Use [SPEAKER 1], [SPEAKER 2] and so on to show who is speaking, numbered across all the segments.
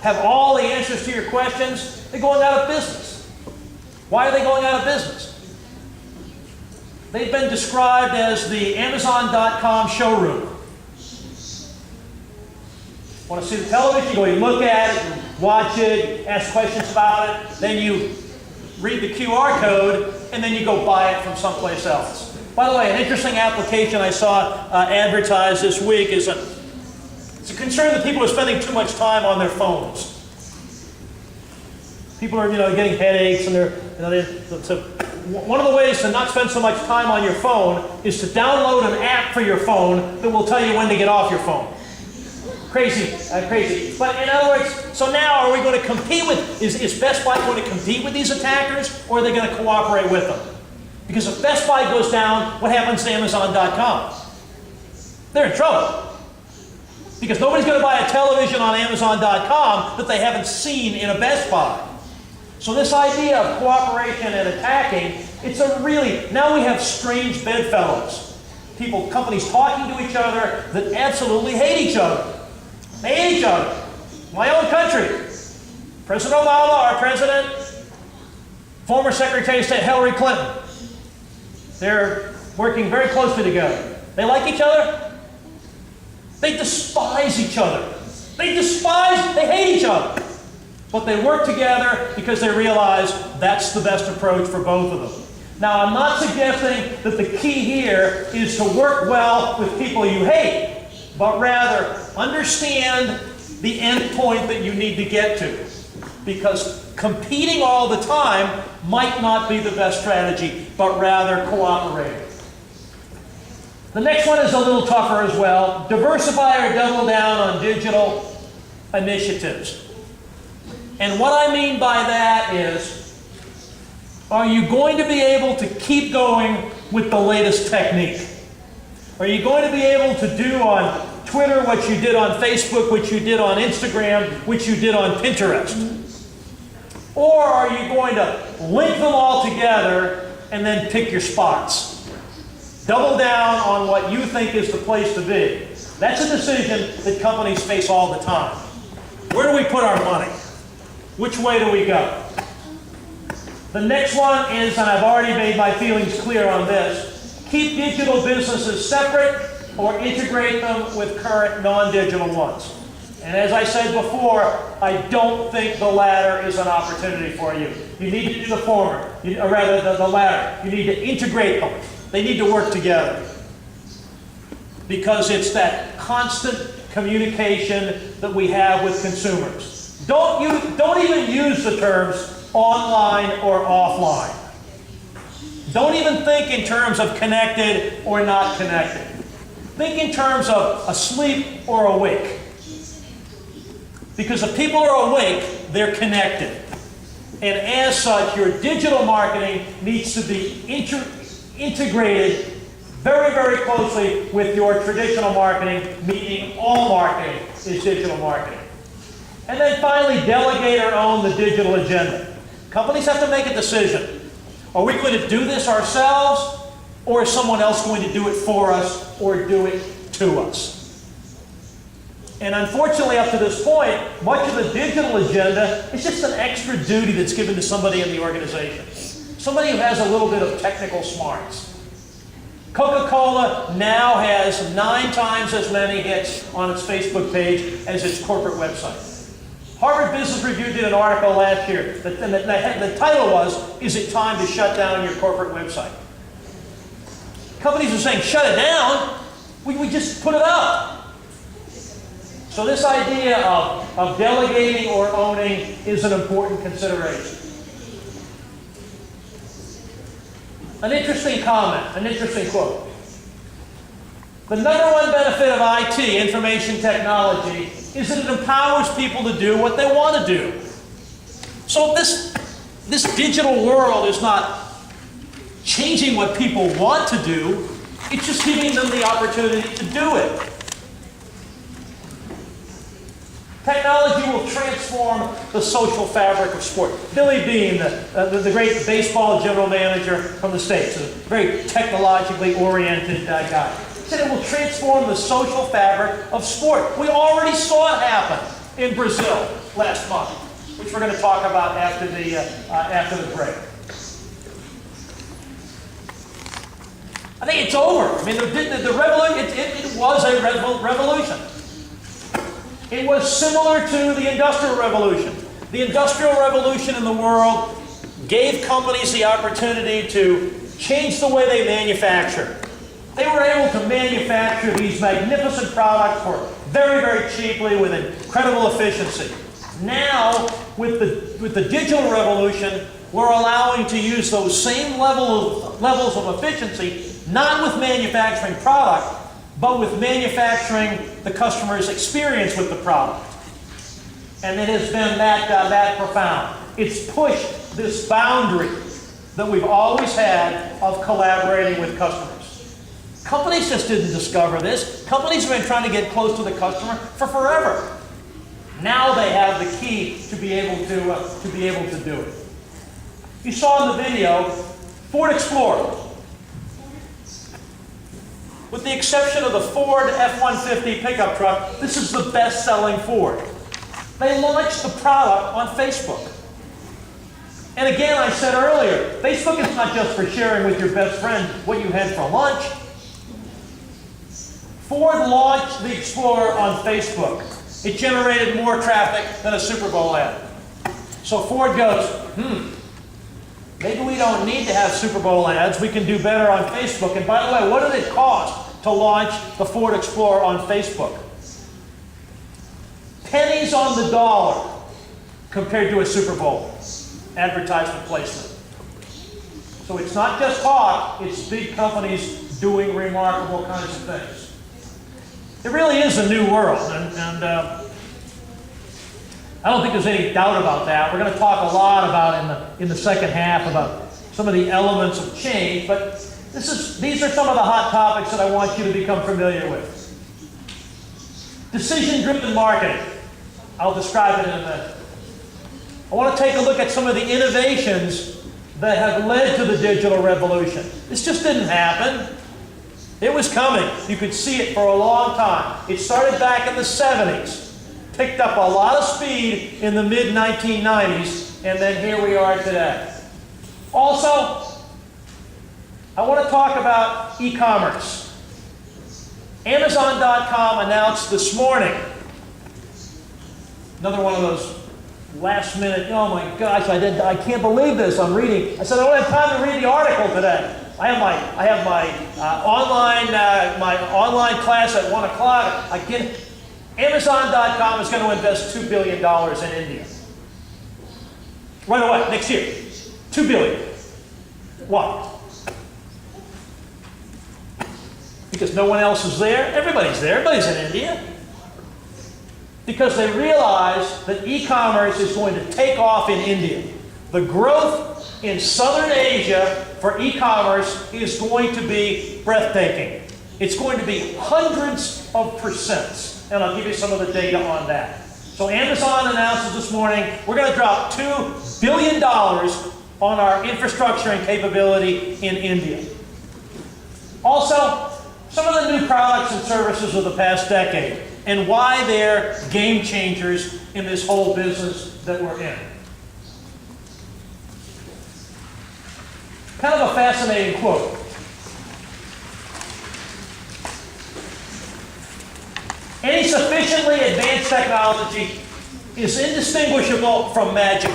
[SPEAKER 1] have all the answers to your questions, they're going out of business. Why are they going out of business? They've been described as the Amazon.com showroom. Want to see the television? You look at it, watch it, ask questions about it, then you read the QR code, and then you go buy it from someplace else. By the way, an interesting application I saw advertised this week is it's a concern that people are spending too much time on their phones. People are, getting headaches, and so one of the ways to not spend so much time on your phone is to download an app for your phone that will tell you when to get off your phone. Crazy, crazy. But in other words, so now are we going to compete with, is Best Buy going to compete with these attackers, or are they going to cooperate with them? Because if Best Buy goes down, what happens to Amazon.com? They're in trouble. Because nobody's going to buy a television on Amazon.com that they haven't seen in a Best Buy. So this idea of cooperation and attacking, it's a really, now we have strange bedfellows. Companies talking to each other that absolutely hate each other. They hate each other. My own country. President Obama, our president, former Secretary of State Hillary Clinton. They're working very closely together. They like each other. They despise each other. They hate each other. But they work together because they realize that's the best approach for both of them. Now, I'm not suggesting that the key here is to work well with people you hate, but rather understand the end point that you need to get to. Because competing all the time might not be the best strategy, but rather cooperating. The next one is a little tougher as well. Diversify or double down on digital initiatives. And what I mean by that is, are you going to be able to keep going with the latest technique? Are you going to be able to do on Twitter what you did on Facebook, what you did on Instagram, what you did on Pinterest? Or are you going to link them all together and then pick your spots? Double down on what you think is the place to be. That's a decision that companies face all the time. Where do we put our money? Which way do we go? The next one is, and I've already made my feelings clear on this, keep digital businesses separate or integrate them with current non-digital ones. And as I said before, I don't think the latter is an opportunity for you. You need to do the former, or rather the latter. You need to integrate them. They need to work together. Because it's that constant communication that we have with consumers. Don't even use the terms online or offline. Don't even think in terms of connected or not connected. Think in terms of asleep or awake. Because if people are awake, they're connected. And as such, your digital marketing needs to be integrated very, very closely with your traditional marketing, meaning all marketing is digital marketing. And then finally, delegate or own the digital agenda. Companies have to make a decision. Are we going to do this ourselves, or is someone else going to do it for us or do it to us? And unfortunately, up to this point, much of the digital agenda is just an extra duty that's given to somebody in the organization. Somebody who has a little bit of technical smarts. Coca-Cola now has 9 times as many hits on its Facebook page as its corporate website. Harvard Business Review did an article last year, and the title was, "Is it time to shut down your corporate website?" Companies are saying, shut it down. We just put it up. So this idea of delegating or owning is an important consideration. An interesting comment, an interesting quote. The number one benefit of IT, information technology, is that it empowers people to do what they want to do. So this digital world is not changing what people want to do, it's just giving them the opportunity to do it. Technology will transform the social fabric of sport. Billy Beane, the great baseball general manager from the States, a very technologically oriented guy, said it will transform the social fabric of sport. We already saw it happen in Brazil. last month, which we're going to talk about after the break. I think it's over. I mean, the revolution, it was a revolution. It was similar to the Industrial Revolution. The Industrial Revolution in the world gave companies the opportunity to change the way they manufacture. They were able to manufacture these magnificent products for very, very cheaply with incredible efficiency. Now, with the digital revolution, we're allowing to use those same levels of efficiency, not with manufacturing product, but with manufacturing the customer's experience with the product. And it has been that profound. It's pushed this boundary that we've always had of collaborating with customers. Companies just didn't discover this. Companies have been trying to get close to the customer for forever. Now they have the key to be able to do it. You saw in the video Ford Explorer. With the exception of the Ford F-150 pickup truck, this is the best-selling Ford. They launched the product on Facebook. And again, I said earlier, Facebook is not just for sharing with your best friend what you had for lunch. Ford launched the Explorer on Facebook. It generated more traffic than a Super Bowl ad. So Ford goes, maybe we don't need to have Super Bowl ads. We can do better on Facebook. And by the way, what did it cost to launch the Ford Explorer on Facebook? Pennies on the dollar compared to a Super Bowl advertisement placement. So it's not just talk, it's big companies doing remarkable kinds of things. It really is a new world, and I don't think there's any doubt about that. We're going to talk a lot about in the second half about some of the elements of change, but these are some of the hot topics that I want you to become familiar with. Decision-driven marketing. I'll describe it in a minute. I want to take a look at some of the innovations that have led to the digital revolution. This just didn't happen. It was coming. You could see it for a long time. It started back in the 70s, picked up a lot of speed in the mid-1990s, and then here we are today. Also, I want to talk about e-commerce. Amazon.com announced this morning, another one of those last minute, oh my gosh, I can't believe this, I'm reading. I said, I don't have time to read the article today. I have my online class at 1 o'clock. Amazon.com is going to invest $2 billion in India. Right away, next year. $2 billion. Why? Because no one else is there? Everybody's there. Everybody's in India. Because they realize that e-commerce is going to take off in India. The growth in Southern Asia for e-commerce is going to be breathtaking. It's going to be hundreds of percents, and I'll give you some of the data on that. So Amazon announces this morning, we're going to drop $2 billion on our infrastructure and capability in India. Also, some of the new products and services of the past decade, and why they're game changers in this whole business that we're in. Kind of a fascinating quote. Any sufficiently advanced technology is indistinguishable from magic.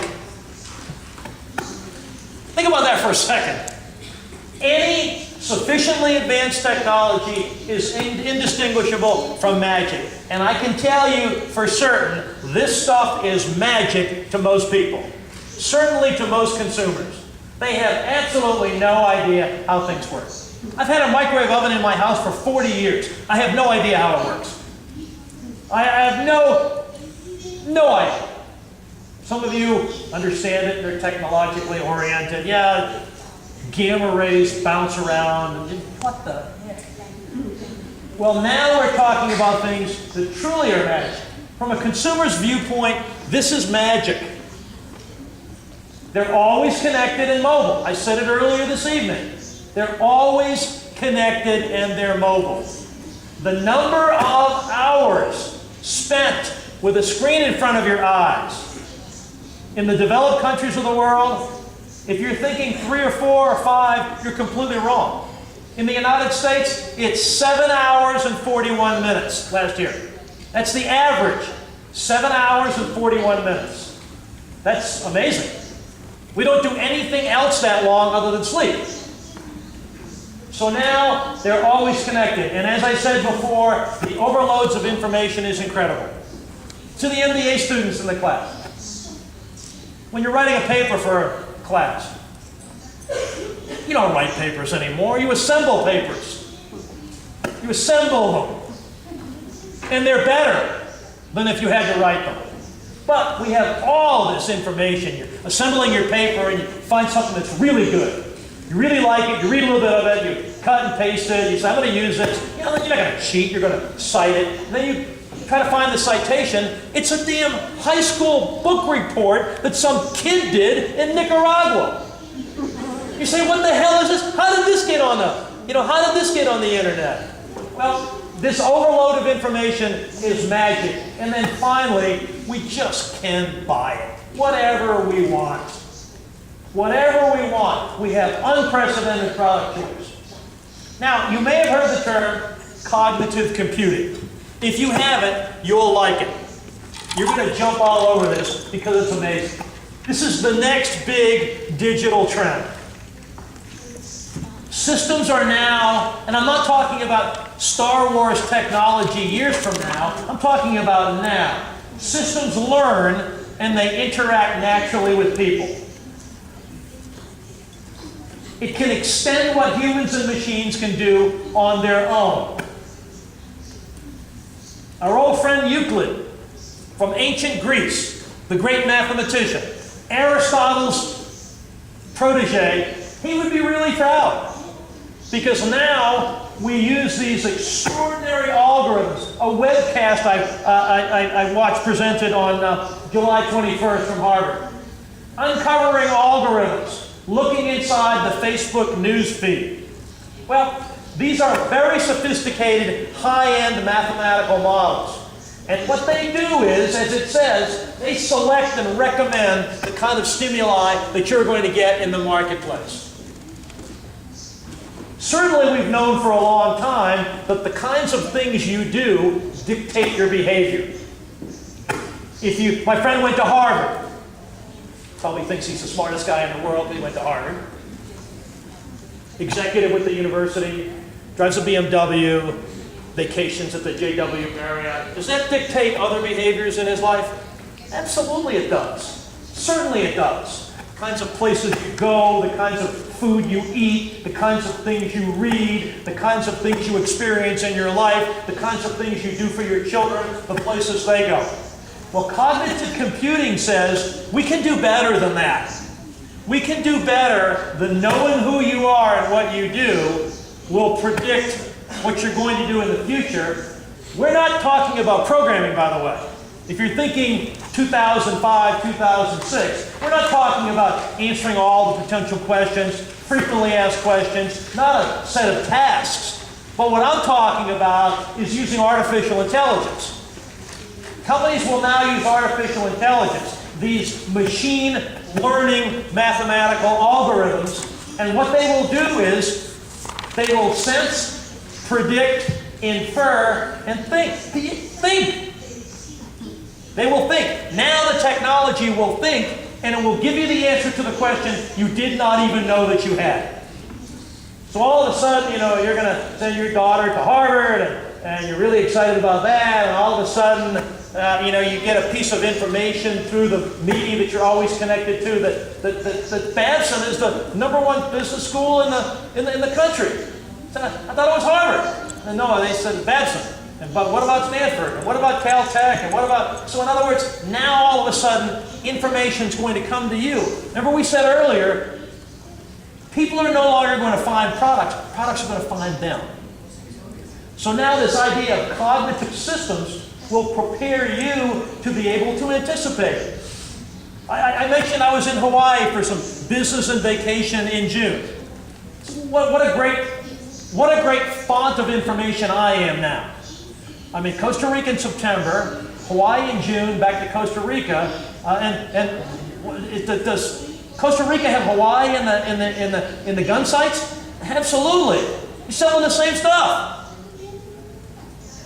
[SPEAKER 1] Think about that for a second. Any sufficiently advanced technology is indistinguishable from magic. And I can tell you for certain, this stuff is magic to most people. Certainly to most consumers. They have absolutely no idea how things work. I've had a microwave oven in my house for 40 years. I have no idea how it works. I have no idea. Some of you understand it, they're technologically oriented. Yeah, gamma rays bounce around. What the heck? Well, now we're talking about things that truly are magic. From a consumer's viewpoint, this is magic. They're always connected and mobile. I said it earlier this evening. They're always connected and they're mobile. The number of hours spent with a screen in front of your eyes. In the developed countries of the world, if you're thinking 3 or 4 or 5, you're completely wrong. In the United States, it's 7 hours and 41 minutes last year. That's the average, 7 hours and 41 minutes. That's amazing. We don't do anything else that long other than sleep. So now they're always connected. And as I said before, the overloads of information is incredible. To the MBA students in the class, when you're writing a paper for a class, you don't write papers anymore. You assemble papers. You assemble them. And they're better than if you had to write them. But we have all this information. You're assembling your paper and you find something that's really good. You really like it, you read a little bit of it, you cut and paste it, you say, I'm going to use this. You know, you're not going to cheat, you're going to cite it. And then you try to find the citation. It's a damn high school book report that some kid did in Nicaragua. You say, what the hell is this? How did this get on how did this get on the internet? Well, this overload of information is magic. And then finally, we just can buy it. Whatever we want. Whatever we want. We have unprecedented product choice. Now, you may have heard the term cognitive computing. If you haven't, you'll like it. You're going to jump all over this because it's amazing. This is the next big digital trend. Systems are now, and I'm not talking about Star Wars technology years from now, I'm talking about now. Systems learn and they interact naturally with people. It can extend what humans and machines can do on their own. Our old friend Euclid from ancient Greece, the great mathematician, Aristotle's protege, he would be really proud. Because now we use these extraordinary algorithms. A webcast I watched presented on July 21st from Harvard. Uncovering algorithms, looking inside the Facebook news feed. Well, these are very sophisticated, high-end mathematical models. And what they do is, as it says, they select and recommend the kind of stimuli that you're going to get in the marketplace. Certainly, we've known for a long time that the kinds of things you do dictate your behavior. My friend went to Harvard. Probably thinks he's the smartest guy in the world, but he went to Harvard. Executive with the university, drives a BMW, vacations at the JW Marriott. Does that dictate other behaviors in his life? Absolutely it does. Certainly it does. The kinds of places you go, the kinds of food you eat, the kinds of things you read, the kinds of things you experience in your life, the kinds of things you do for your children, the places they go. Well, cognitive computing says we can do better than that. We can do better than knowing who you are and what you do will predict what you're going to do in the future. We're not talking about programming, by the way. If you're thinking 2005, 2006, we're not talking about answering all the potential questions, frequently asked questions, not a set of tasks. But what I'm talking about is using artificial intelligence. Companies will now use artificial intelligence, these machine learning mathematical algorithms, and what they will do is they will sense, predict, infer, and think. Think! They will think. Now the technology will think, and it will give you the answer to the question you did not even know that you had. So all of a sudden, you're going to send your daughter to Harvard, and you're really excited about that, and all of a sudden, you get a piece of information through the media that you're always connected to that Babson is the #1 business school in the country. So I thought it was Harvard. And no, they said Babson. But what about Stanford? And what about Caltech? And what about... So in other words, now all of a sudden, information is going to come to you. Remember we said earlier, people are no longer going to find products. Products are going to find them. So now this idea of cognitive systems will prepare you to be able to anticipate. I mentioned I was in Hawaii for some business and vacation in June. What a great font of information I am now. I'm in Costa Rica in September, Hawaii in June, back to Costa Rica, does Costa Rica have Hawaii in the gun sights? Absolutely. You're selling the same stuff.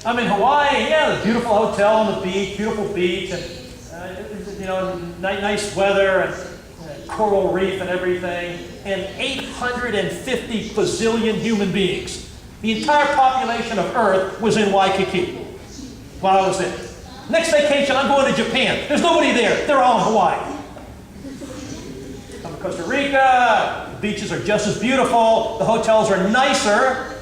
[SPEAKER 1] I mean, Hawaii, yeah, the beautiful hotel on the beach, beautiful beach, and nice weather, and coral reef and everything, and 850 bazillion human beings. The entire population of Earth was in Waikiki while I was there. Next vacation, I'm going to Japan. There's nobody there. They're all in Hawaii. Come to Costa Rica, the beaches are just as beautiful, the hotels are nicer,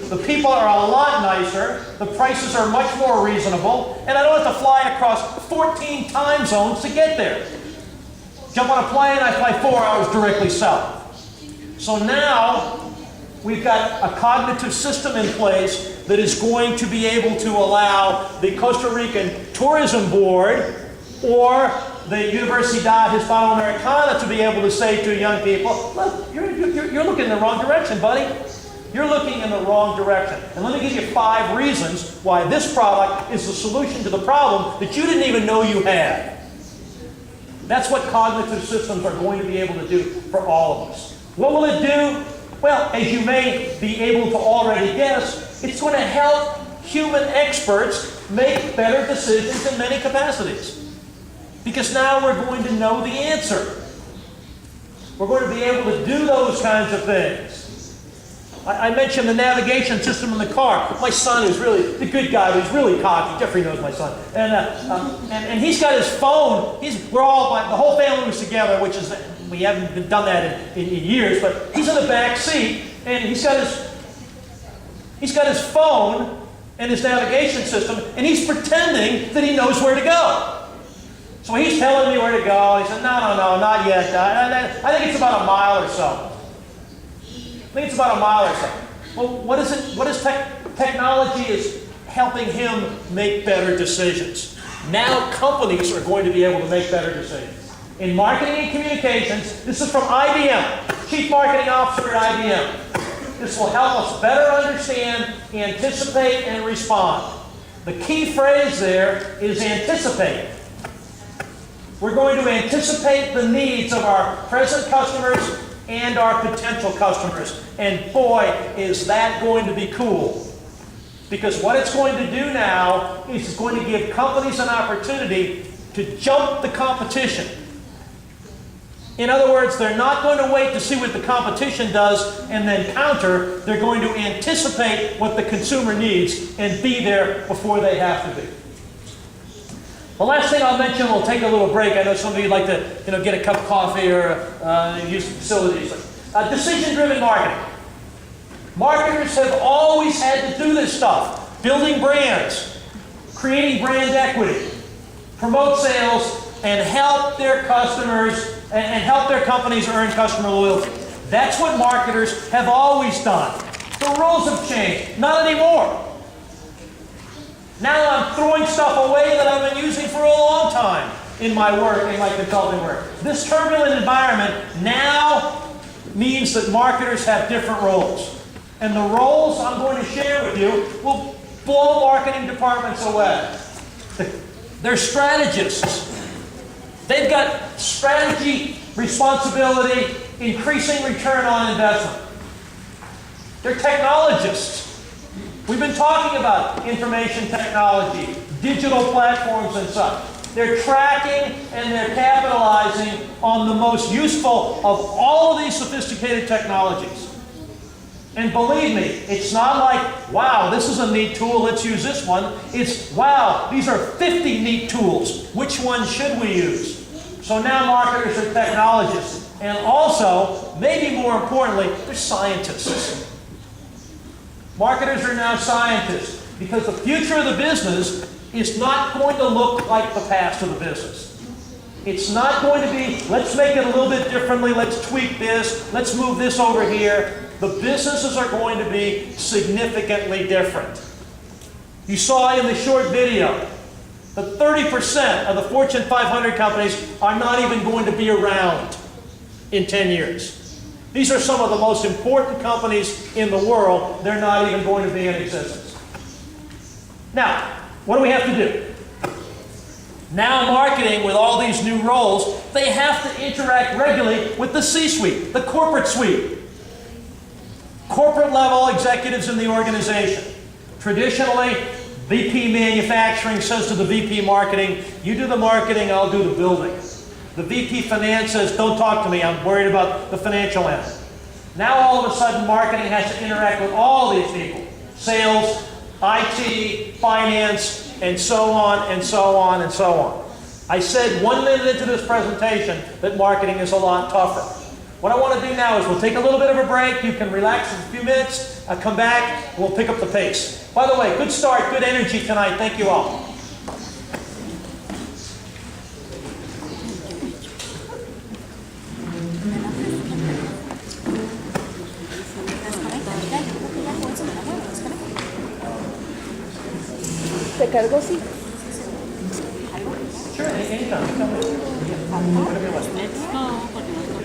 [SPEAKER 1] the people are a lot nicer, the prices are much more reasonable, and I don't have to fly across 14 time zones to get there. Jump on a plane, I fly 4 hours directly south. So now we've got a cognitive system in place that is going to be able to allow the Costa Rican Tourism Board or the Universidad Hispanoamericana to be able to say to young people, look, you're looking in the wrong direction, buddy. You're looking in the wrong direction. And let me give you 5 reasons why this product is the solution to the problem that you didn't even know you had. That's what cognitive systems are going to be able to do for all of us. What will it do? Well, as you may be able to already guess, it's going to help human experts make better decisions in many capacities. Because now we're going to know the answer. We're going to be able to do those kinds of things. I mentioned the navigation system in the car. My son is really the good guy, but he's really cocky. Jeffrey knows my son. And he's got his phone. The whole family was together, which is, we haven't done that in years, but he's in the back seat, and he's got his phone and his navigation system, and he's pretending that he knows where to go. So he's telling me where to go. He said, no, not yet. I think it's about a mile or so. Well, what is it? What is technology is helping him make better decisions. Now companies are going to be able to make better decisions. In marketing and communications, this is from IBM, Chief Marketing Officer at IBM. This will help us better understand, anticipate, and respond. The key phrase there is anticipate. We're going to anticipate the needs of our present customers and our potential customers. And boy, is that going to be cool. Because what it's going to do now is it's going to give companies an opportunity to jump the competition. In other words, they're not going to wait to see what the competition does and then counter. They're going to anticipate what the consumer needs and be there before they have to be. The last thing I'll mention, we'll take a little break. I know some of you like to get a cup of coffee or use the facilities. Decision-driven marketing. Marketers have always had to do this stuff. Building brands, creating brand equity, promote sales, and help their customers and help their companies earn customer loyalty. That's what marketers have always done. The rules have changed. Not anymore. Now I'm throwing stuff away that I've been using for a long time in my work, in my consulting work. This turbulent environment now means that marketers have different roles. And the roles I'm going to share with you will blow marketing departments away. They're strategists. They've got strategy, responsibility, increasing return on investment. They're technologists. We've been talking about information technology, digital platforms and such. They're tracking and they're capitalizing on the most useful of all of these sophisticated technologies. And believe me, it's not like, wow, this is a neat tool, let's use this one. It's, wow, these are 50 neat tools. Which one should we use? So now marketers are technologists. And also, maybe more importantly, they're scientists. Marketers are now scientists because the future of the business is not going to look like the past of the business. It's not going to be, let's make it a little bit differently, let's tweak this, let's move this over here. The businesses are going to be significantly different. You saw in the short video that 30% of the Fortune 500 companies are not even going to be around in 10 years. These are some of the most important companies in the world. They're not even going to be in existence. Now, what do we have to do? Now marketing, with all these new roles, they have to interact regularly with the C-suite, the corporate suite. Corporate level executives in the organization. Traditionally, VP manufacturing says to the VP marketing, you do the marketing, I'll do the building. The VP finance says, don't talk to me, I'm worried about the financial end. Now all of a sudden marketing has to interact with all these people. Sales, IT, finance, and so on, and so on, and so on. I said 1 minute into this presentation that marketing is a lot tougher. What I want to do now is we'll take a little bit of a break. You can relax for a few minutes. I'll come back, and we'll pick up the pace. By the way, good start, good energy tonight. Thank you all.
[SPEAKER 2] ¿Te cargo sí?
[SPEAKER 1] Sure, anytime. Come in. Whatever you like.
[SPEAKER 3] Let's go, porque